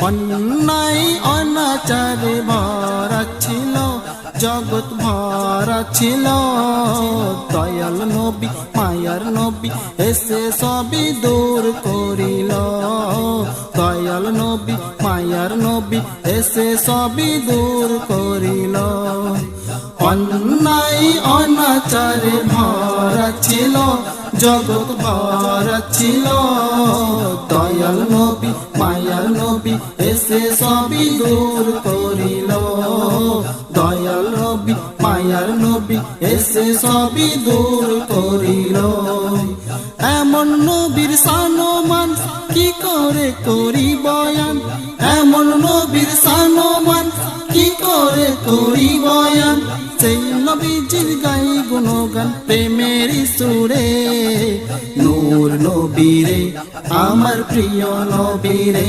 অন্যায় অনাচারে ভরা ছিল জগৎ ভরা ছিল, দয়াল নবী মায়ার নবী এসে সবই দূর করিল। দয়াল নবী মায়ার নবী এসে সবই দূর করিল। অন্যায় অনাচারে ভরা ছিল জগৎ ভরা ছিল, দয়াল নবী মায়ার নবী এসে সবই দূর করিল। দয়াল নবী মায়ার নবী এসে সবই দূর করিল। এমন নবীর সানমান কি করে করি বয়ান, এমন নবীর সানমান কি করে করি বয়ান, সেই নবীজির গাই গুণগান প্রেমের সুরে। নূর নবীরে আমার প্রিয় নবীরে।